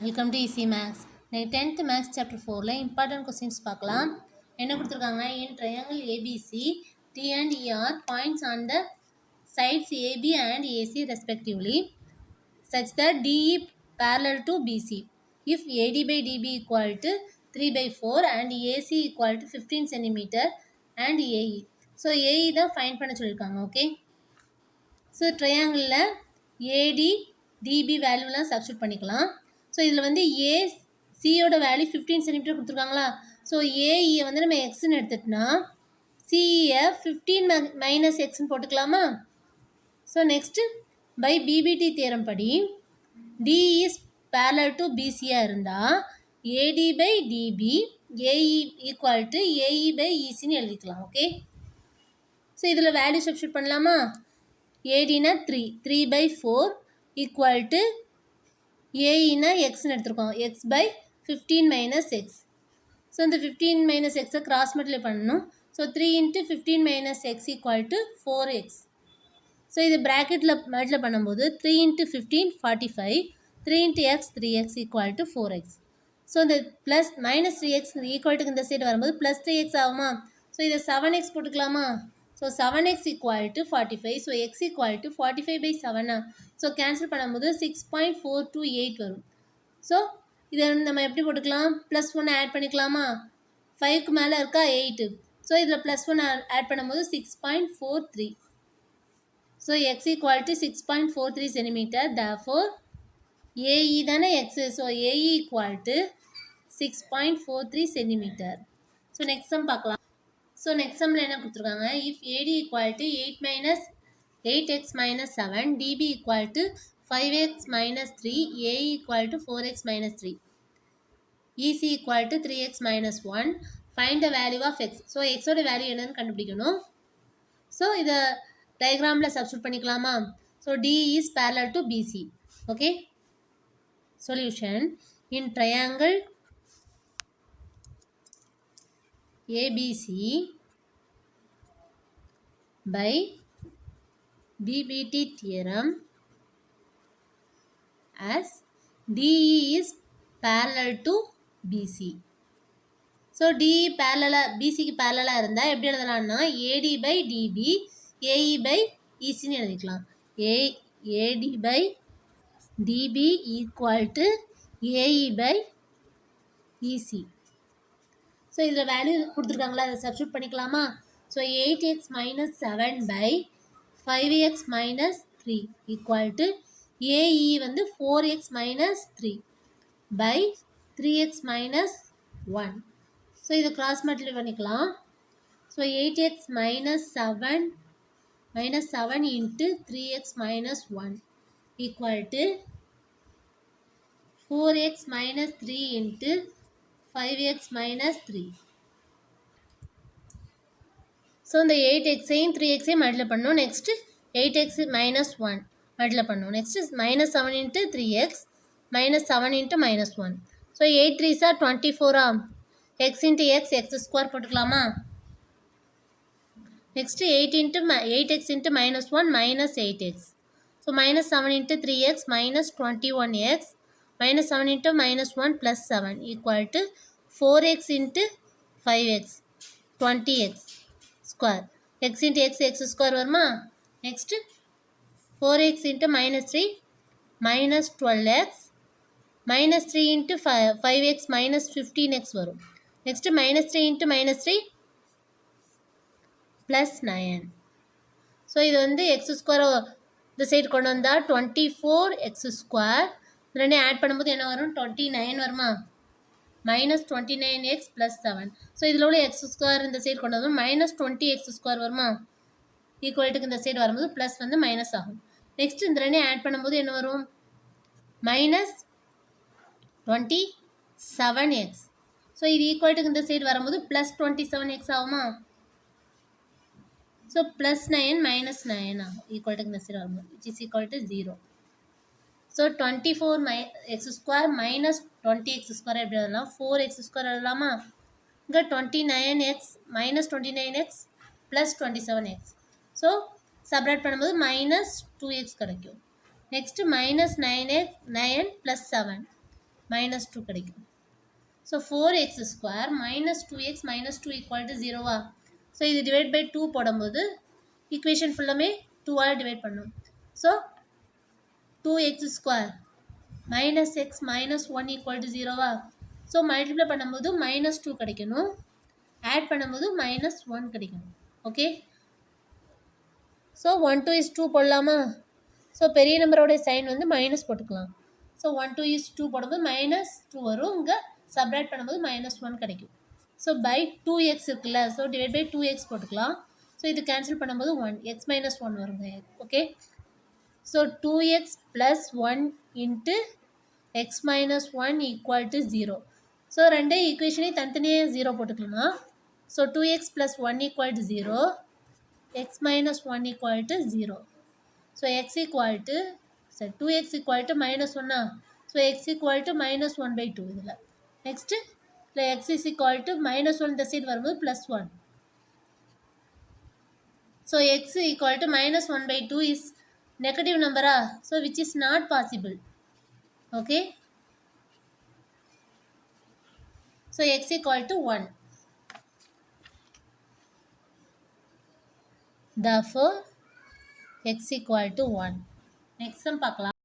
Welcome to easy maths. இன்னைக்கு 10th maths chapter 4ல important questions பார்க்கலாம். என்ன கொடுத்துருக்காங்க? In triangle ABC D and E are points on the sides AB and AC respectively such that DE parallel to BC if AD by DB equal to 3 by 4 and AC equal to 15 cm and AE. So AE தான் find பண்ண சொல்லியிருக்காங்க. Okay, so ட்ரையாங்கிளில் AD DB வேல்யூலாம் substitute பண்ணிக்கலாம். So இதில் வந்து சியோட value 15 centimetre கொடுத்துருக்காங்களா. ஸோ ஏஇயை வந்து நம்ம எக்ஸ்ன்னு எடுத்துட்டோம்னா சிஇயை 15 மைனஸ் எக்ஸ்ன்னு போட்டுக்கலாமா. So next by BPT theorem படி டி இஸ் பேரலல் டு பிசியாக இருந்தால் AD by DB AE equal to AE by இசின்னு எழுதிக்கலாம். ஓகே, ஸோ இதில் வேல்யூ சப்ஸ்டியூட் பண்ணலாமா. ஏடினா 3 by 4 ஈக்குவல் டு ஏஇனா எக்ஸ்ன்னு எடுத்துருக்கோம், X by 15 minus X. So இந்த 15 மைனஸ் எக்ஸை கிராஸ் மல்டிப்ளை பண்ணணும். So 3 × 15 minus X equal to 4x. So இது ப்ராக்கெட்டில் மல்டிப்ளை பண்ணும்போது 3 × 15 45, 3 × x 3x equal to 4x. So இந்த ப்ளஸ் மைனஸ் 3x ஈக்குவல்ட்டுக்கு இந்த சைடு வரும்போது ப்ளஸ் 3x ஆகுமா. ஸோ இதை 7x போட்டுக்கலாமா. So 7x equal to 45. So x equal to 45 by 7. So cancel பண்ணும்போது 6.428 வரும். ஸோ இதை நம்ம எப்படி போட்டுக்கலாம், ப்ளஸ் 1 ஆட் பண்ணிக்கலாமா. 5க்கு மேலே இருக்கா 8. ஸோ இதில் ப்ளஸ் 1 ஆட் பண்ணும்போது 6.43. So x equal to 6.43 centimetre. Therefore AE தானே x. So AE equal to 6.43 centimetre. So next sum பார்க்கலாம். ஸோ நெக்ஸ்ட் சம்மில் என்ன கொடுத்துருக்காங்க, if AD equal to 8x minus 7, db equal to 5x minus 3, AE equal to 4x minus 3, EC equal to 3x minus 1, find the value of x. So எக்ஸோட value என்னன்னு கண்டுபிடிக்கணும். So இதை டயக்ராமில் substitute பண்ணிக்கலாமா. So D is parallel to BC. Okay, solution in triangle ABC by BBT theorem as DE is parallel to BC. So DE parallel BCக்கு parallel இருந்தால் எப்படி எழுதலாம்னா AD by DB AE by ECன்னு எழுதிக்கலாம். AD by DB equal to AE by EC. So இதில் value கொடுத்துருக்காங்களா, அதை substitute பண்ணிக்கலாமா. So 8x minus 7 by 5x minus 3 equal to AE வந்து 4x minus 3 by 3x minus 1. So இதை cross multiply பண்ணிக்கலாம். So 8x minus 7 into 3x minus 1 equal to 4x minus 3 into 5x minus 3. So இந்த 8xஐயும் 3xஐயும் multiply பண்ணணும். Next 8x minus 1 multiply பண்ணணும். Next minus 7 into 3x minus 7 into minus 1. So 8 3s are 24. x into x x square போட்டுக்கலாமா. Next 8x into minus 1 minus 8x. So minus 7 into 3x minus 21x minus 7 into minus 1 plus 7 equal to 4x into 5x 20x square. x into x square வருமா. Next 4x into minus 3 minus 12x minus 3 into 5x minus 15x வரும். Next minus 3 into minus 3 plus 9. So இது வந்து X square இந்த side கொண்டு வந்தால் 24x square. ரெண்டையும் add பண்ணும்போது என்ன வரும், 29 வருமா. minus 29x plus 7. ஸோ இதில் உள்ள எக்ஸ் ஸ்கொயர் இந்த சைடு கொண்டு வந்தோம் minus 20x ஸ்கொயர் வருமா. ஈக்குவல்ட்டுக்கு இந்த சைடு வரும்போது ப்ளஸ் வந்து மைனஸ் ஆகும். நெக்ஸ்ட் இந்த ரெண்டையும் ஆட் பண்ணும்போது என்ன வரும், minus 27x. ஸோ இது ஈக்குவல்ட்டுக்கு இந்த சைடு வரும்போது ப்ளஸ் 27x ஆகுமா. ஸோ ப்ளஸ் 9 minus 9 ஆகும் ஈக்குவல்ட்டுக்கு இந்த சைடு வரும்போது which is equal to 0. So 24x square minus 20x square எப்படி எழுதலாம், 4x ஸ்கொயர் எழுதலாமா. இங்கே 29x minus 29x plus 27x. So subtract பண்ணும்போது minus 2x கிடைக்கும். நெக்ஸ்ட்டு minus 9 + 7 மைனஸ் 2 கிடைக்கும். So 4x square minus 2x minus 2 equal to 0வா? So இது divide by 2 போடும்போது ஈக்குவேஷன் ஃபுல்லாமே 2ஆல் டிவைட் பண்ணும். So 2x square minus x minus 1 equal to 0வா? ஸோ மல்டிப்ளை பண்ணும்போது மைனஸ் 2 கிடைக்கணும், ஆட் பண்ணும்போது மைனஸ் 1 கிடைக்கணும். ஓகே, ஸோ 1 2 is 2 போடலாமா? ஸோ பெரிய நம்பரோட சைன் வந்து மைனஸ் போட்டுக்கலாம். ஸோ 1 2 is 2 போடும்போது மைனஸ் 2 வரும், இங்கே சப்ராக்ட் பண்ணும்போது மைனஸ் 1 கிடைக்கும். ஸோ பை 2x இருக்குல்ல, ஸோ டிவைட் பை 2x போட்டுக்கலாம். ஸோ இது கேன்சல் பண்ணும்போது 1 எக்ஸ் மைனஸ் 1 வருங்க. Okay, so 2x plus 1 into x minus 1 equal to 0. So ரெண்டே ஈக்குவேஷனே தனித்தனியாக 0 போட்டுக்கலாமா? So 2x plus 1 equal to 0, x minus 1 equal to 0. So x equal to 2x equal to minus 1, so x equal to minus 1 by 2 இதில். Next இல்லை x is equal to minus 1 இந்த side வரும்போது plus 1. So x equal to minus 1 by 2 is negative நம்பரா? So which is not possible. Okay, so x equal to 1. Therefore x equal to 1. Next sum பார்க்கலாம்.